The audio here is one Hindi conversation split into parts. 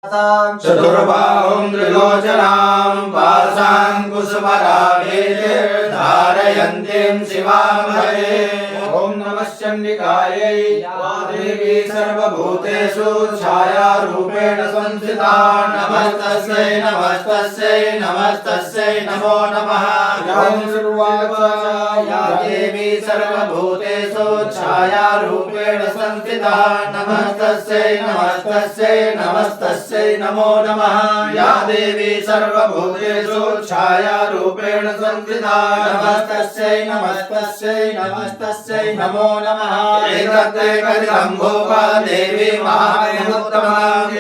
चतुर्बाहुं त्रिलोचनां पाशाङ्कुशवराभेर्धारयन्तीं शिवां भजे। ॐ नमः चण्डिकायै या देवी सर्वभूतेषु छायारूपेण संस्थिता। नमस्तस्यै नमस्तस्यै नमस्तस्यै नमो नमः। या देवी सर्वभूतेषु छायारूपेण संस्थिता। नमस्तस्यै नमस्तस्यै नमस्तस्यै नमो नमः। या देवी सर्वभूतेषु छायारूपेण संस्थिता। नमस्तस्यै नमस्तस्यै नमस्तस्यै नमो नमः। एतत्ते कथितं भूपा देवी महात्म्यमुत्तमा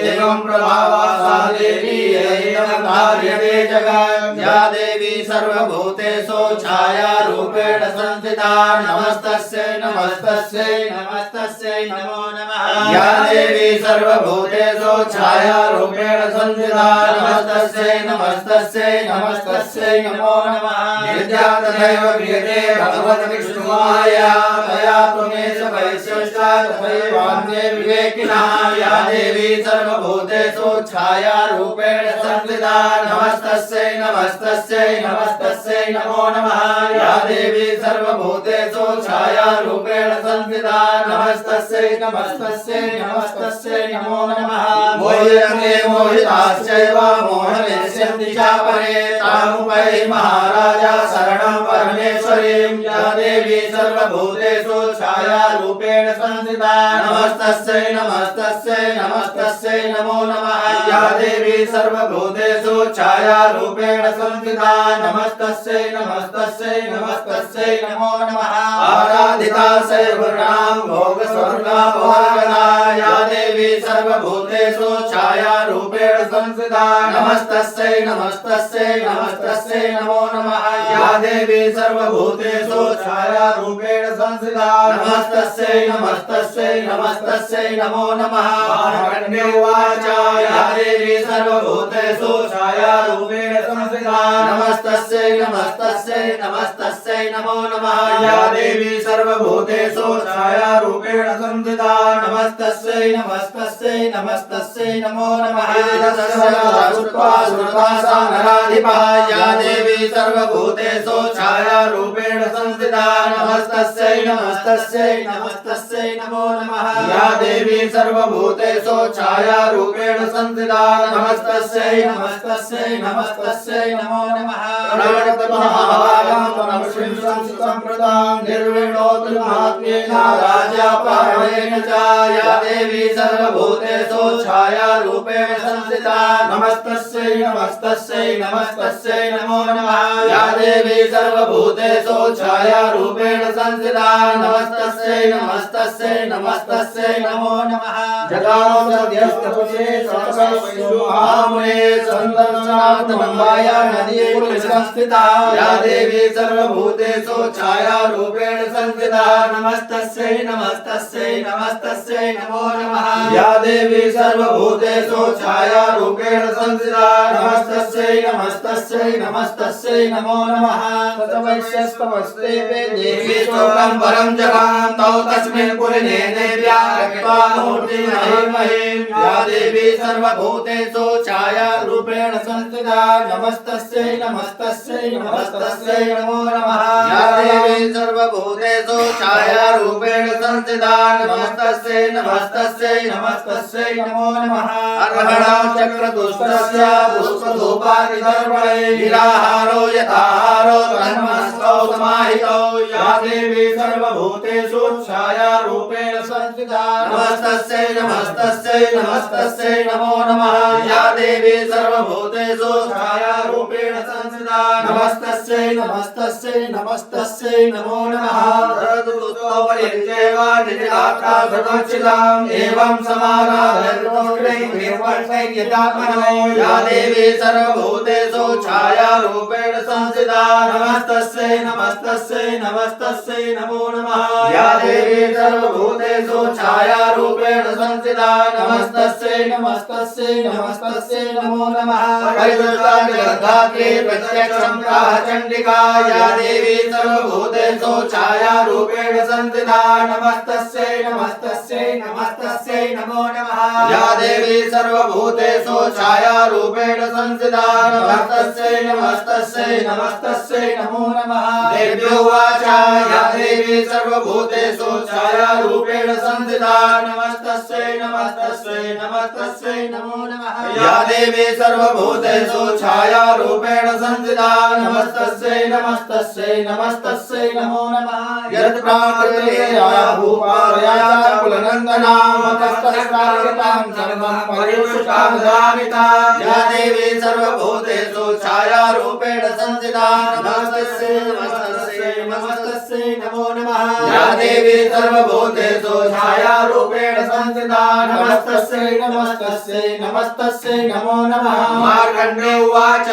एवं प्रभावा सा देवी एवं कार्यते जगत्। या देवी सर्वभूतेषु छायारूपेण संस्थिता। नमस्तस्यै नमस्तस्यै नमस्तस्यै नमो नमः। या देवी सर्वभूतेषु छायारूपेण संस्थिता। नमस्तस्यै नमस्तस्यै नमस्तस्यै नमो नमः। विद्या तथैव क्रियते भगवद्विष्णुमाया तया त्वमेष वैशिष्टा तथैवान्ये विवेकिनः। या देवी सर्वभूतेषु छायारूपेण संस्थिता। नमस्तस्यै नमस्तस्यै नमस्तस्यै नमो नमः। या देवी सर्वभूतेषु छायारूपेण संस्थिता। नमस्तस्यै नमस्तस्यै नमस्तस्यै नमो नमः। मोहिते मोहिताश्चैव मोहमेष्यन्ति चापरे तामुपैहि महाराजा शरणं परमेश्वरीं। या देवी सर्वभूतेषु छायारूपेण संस्थिता। नमस्तस्यै नमस्तस्यै नमस्तस्यै नमो नमः। या देवी सर्वभूतेषु छायारूपेण संस्थिता। नमस्तस्यै नमस्तस्यै नमस्तस्यै नमो नमः। आराधिता सर्वनां भोगस्वर्गापवर्गदा। या देवी सर्वभूतेषु छायारूपेण संस्थिता। नमस्तस्यै नमस्तस्यै नमस्तस्यै नमो नमः। या देवी सर्वभूतेषु छायारूपेण संस्थिता। नमस्तस्यै नमस्तस्यै नमस्तस्यै नमो नमः। मार्कण्डेय उवाच या देवी सर्वभूतेषु छायारूपेण संस्थिता। नमस्तस्यै नमस्तस्यै नमस्तस्यै नमो नमः। या देवी सर्वभूतेषु छायारूपेण संस्थिता। नमस्तस्यै नमस्तस्यै नमस्तस्यै नमो नमः। या देवी सर्वभूतेषु छायारूपेण संस्थिता। नमस्तस्यै नमस्तस्यै नमस्तस्यै नमो नमः। या देवी सर्वभूतेषु छायारूपेण संस्थिता। नमस्तस्यै नमस्तस्यै नमस्तस्यै नमो नमः। निर्विणोऽतुलमात्म्येन राजापहरणेन च। या देवी सर्वभूतेषु छायारूपेण संस्थिता। नमस्तस्यै नमस्तस्यै नमस्तस्यै नमो नमः। या देवी सर्वभूतेषु छायारूपेण संस्थिता। नमस्तस्यै नमस्तस्यै नमस्तस्यै नमो नमः। जगामोदयस्तपुषे सकलवैष्णवामुने सन्दर्शनार्थमम्बाया नदी संस्थिता। या देवी सर्वभूतेषु छायारूपेण संस्थिता। नमस्तस्यै नमस्तस्यै नमस्तस्यै नमो नमः। या देवी सर्वभूतेषु छायारूपेण संस्थिता। नमस्तस्यै नमस्तस्यै नमस्तस्यै नमो नमः। ततवैश्यस्तवस्ते देवी शोकं परं जगाम तौ तस्मिन् पुरिणे देव्या रक्त्वा मूर्तिमहिमहीं। या देवी सर्वभूतेषु छायारूपेण संस्थिता। नमस्तस्यै नमस्तस्यै नमस्तस्यै नमो नमः। या देवी सर्वभूतेषु छायारूपेण संस्थिता। नमस्तस्यै नमस्तस्यै नमस्तस्यै नमो नमः। अर्हणां चक्रतुष्टस्य पुष्पधूपादिदर्पणैः निराहारो यथाहारो तन्मनस्कौ समाहितौ। या देवी सर्वभूतेषु छायारूपेण संस्थिता। नमस्तस्यै नमस्तस्यै नमस्तस्यै नमो नमः। या देवी सर्वभूतेषु छायारूपेण संस्थिता। नमस्तस्यै नमस्तस्यै नमस्तस्यै नमो नमः। एवं समाराधयत्मनो। या देवी सर्वभूतेषु छायारूपेण संस्थिता। नमस्तस्यै नमस्तस्यै नमस्तस्यै नमो नमः। या देवी सर्वभूतेषु छायारूपेण संस्थिता। नमस्तस्यै नमस्तस्यै नमस्तस्यै नमो नमः। परिवृत्ताग्रधात्रे प्रत्यक्ष चंद्रा चंडिका या देवी सर्वभूतेषु छायारूपेण संस्थिता नमस्तस्यै नमस्तस्यै नमस्तस्यै नमो नमः या देवी सर्वभूतेषु छायारूपेण संस्थिता नमस्तस्यै नमस्तस्यै नमस्तस्यै नमो नमः देव्यो उवाच या देवी सर्वभूतेषु छायारूपेण संस्थिता नमस्तस्यै नमस्तस्यै नमस्तस्यै नमो नमः या देवी सर्वभूतेषु छायारूपेण संस्थिता नमस्तस्यै नमस्तस्यै नमस्तस्यै नमो नमः यत् प्राकृतेया भूपालया कुलनन्दना मतस्तस्तां सर्वं परिपुष्टां धामिता या देवी सर्वभूतेषु छायारूपेण संस्थिता नमस्तस्यै नमस्तस्यै नमस्तस्यै नमो नमः या देवी सर्वभूतेषु छायारूपेण संस्थिता नमस्तस्यै नमस्तस्यै नमस्तस्यै नमो नमः मार्कण्डेय उवाच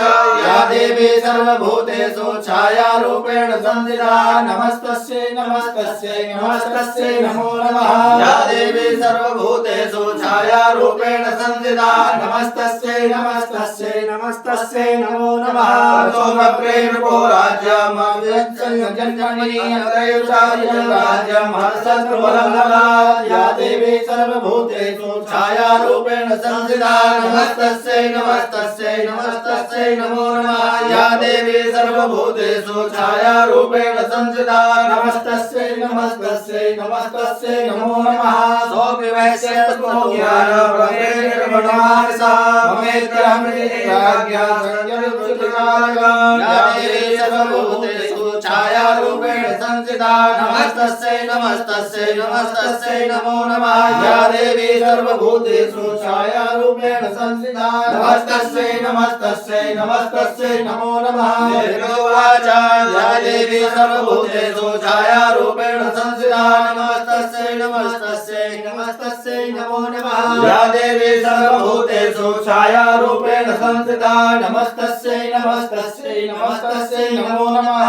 या देवी सर्वभूतेषु छायारूपेण संस्थिता नमस्तस्यै नमस्तस्यै नमस्तस्यै नमो नमः या देवी सर्वभूतेषु छायारूपेण संस्थिता नमस्तस्यै नमस्तस्यै नमस्तस्यै नमो नमः सोमप्रेमको राज्यम् अव्यञ्जन्मनि अत्रयुषायं हर्षत्वबलमला या देवी सर्वभूतेषु छायारूपेण संस्थिता नमस्तस्यै नमस्तस्यै नमस्तस्यै नमो नमः या देवी सर्वभूतेषु छायारूपेण संस्थिता नमस्तस्यै नमस्तस्यै नमस्तस्यै नमो नमः सोऽपिवैश्यत्वो ज्ञानप्रवेशर्वणमानसा ममेत्यहमृतिराज्ञा संयमयुक्तिकारका या देवी सर्वभूतेषु छायारूपेण संस्थिता नमस्तस्यै नमस्तस्यै नमस्तस्यै नमो नमः या देवी सर्वभूतेषु छायारूपेण संस्थिता नमस्तस्यै नमस्तस्यै नमस्तस्यै नमो नमः उवाच या देवी सर्वभूतेषु छायारूपेण संस्थिता नमस्तस्यै नमस्तस्यै नमस्तस्यै नमो नमः या देवी सर्वभूतेषु छायारूपेण संस्थिता नमस्तस्यै नमस्तस्यै नमस्तस्यै नमो नमः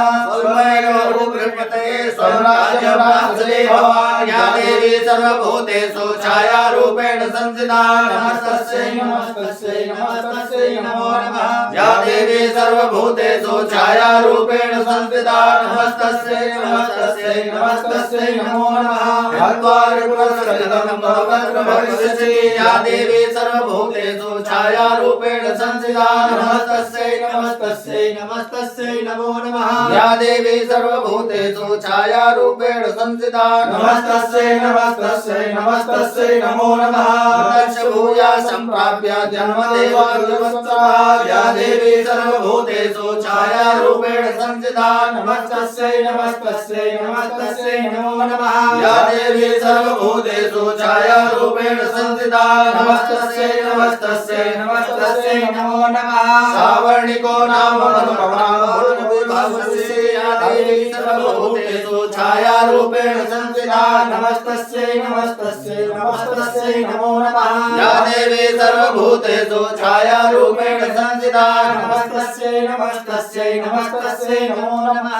या देवी सर्वभूतेषु छायारूपेण संस्थिता नमस्तस्यै नमस्तस्यै नमस्तस्यै नमो नमः या देवी सर्वभूतेषु छायारूपेण संस्थिता नमस्तस्यै नमस्तस्यै नमस्तस्यै नमो नमः या देवी सर्वभूतेषु छायारूपेण संस्थिता नमस्तस्यै नमस्तस्यै नमस्तस्यै नमो नमः या देवी सर्वभूतेषु छायारूपेण संस्थिता नमस्तस्यै नमस्तस्यै नमस्तस्यै नमो नमः भूया सम्प्राप्य जन्मदेवादिवत्सवः या देवी सर्वभूतेषु छायारूपेण संस्थिता नमस्तस्यै नमस्तस्यै नमस्तस्यै नमो नमः या देवी सर्वभूतेषु छायारूपेण संस्थिता नमस्तस्यै नमस्तस्यै नमस्तस्यै नमो नमः सावर्णिको नाम या देवी सर्वभूतेषु छायारूपेण संस्थिता नमस्तस्यै नमस्तस्यै नमस्तस्यै नमो नमः या देवी सर्वभूतेषु छायारूपेण संस्थिता नमस्तस्यै नमस्तस्यै नमस्तस्यै नमो नमः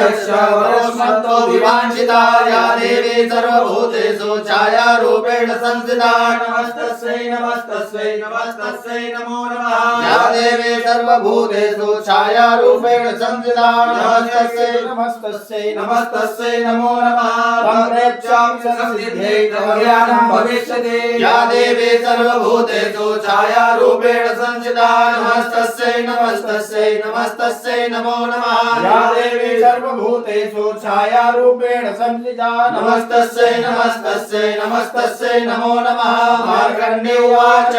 वैश्वर्यवरस्मतो विवाञ्छिता या देवी सर्वभूतेषु छायारूपेण संस्थिता नमस्तस्यै नमस्तस्यै नमस्तस्यै नमो नमः या देवी सर्वभूतेषु छायारूपेण संस्थिता नमस्तस्यै नमस्तस्यै नमस्तस्यै नमो नमः तम्प्रेक्षामि संसिद्ध्यै कल्याणं भविष्यति या देवी सर्वभूतेषु छायारूपेण संस्थिता नमस्तस्यै नमस्तस्यै नमस्तस्यै नमो नमः या देवी सर्वभूतेषु छायारूपेण संस्थिता नमस्तस्यै नमस्तस्यै नमस्तस्यै नमो नमः मार्कण्डेय उवाच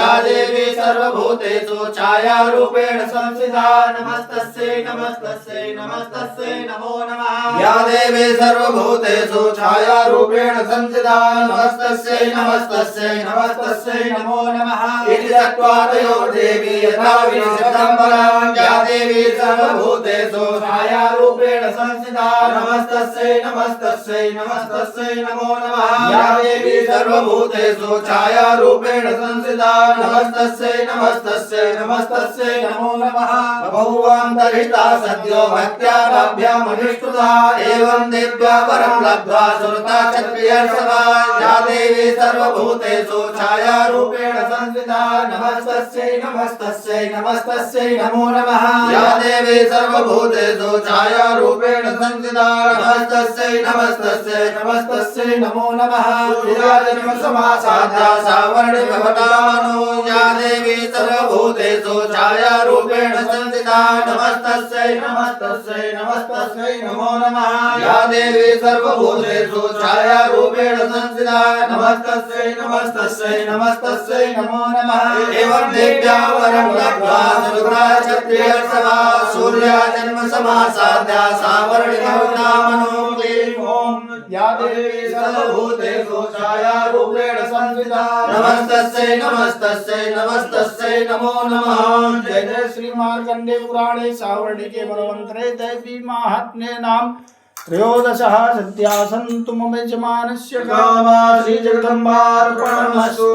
या देवी सर्वभूतेषु छायारूपेण संस्थिता नमस्तस्यै नमस्तस्यै नमस्तस्यै नमो नमः या देवी सर्वभूतेषु छायारूपेण संस्थिता नमस्तस्यै नमस्तस्यै नमस्तस्यै नमो नमः इति दत्वा तयोर्देवी यथा विनिशतं या देवी सर्वभूतेषु छायारूपेण संस्थिता नमस्तस्यै नमस्तस्यै नमस्तस्यै नमो नमः या देवी सर्वभूतेषु छायारूपेण संस्थिता नमस्तस्यै नमस्तस्यै नमस्तस्यै नमो नमः बभूवान्तरिता सद्यो भक्त्या ताभ्यामनुष्ठुता एवं देव्या वरं लब्ध्वा सुरता क्षत्रियर्षभा या देवी सर्वभूतेषु छायारूपेण संस्थिता नमस्तस्यै नमस्तस्यै नमस्तस्यै नमो नमः या देवी सर्वभूतेषु छायारूपेण संस्थिता नमस्तस्यै नमस्तस्यै नमस्तस्यै नमो नमः सूर्याजन्मसमासाद्या सावर्णिभवतामनो या देवी सर्वभूतेषु छायारूपेण संस्थिता नमस्तस्यै नमस्तस्यै नमस्तस्यै नमो नमः या देवी सर्वभूतेषु छायारूपेण संस्थिता नमस्तस्यै नमस्तस्यै नमस्तस्यै नमो नमः एवं देव्या वरं लब्ध्वा सुरता क्षत्रियर्षभा सूर्याजन्मसमासाद्या सावर्णिभवतामनो ॐ या देवी सर्वभूतेषु छायारूपेण संस्थिता नमस्तस्यै नमस्तस्यै नमस्तस्यै नमो नमः जय जय श्री मार्कंडे पुराणे सावर्णिके मनवंतरे दैवी माहात्म्ये नाम त्रयोदशः सत्या सन्तु मम यजमानस्य कामा श्री जगदम्बार्पणमस्तु।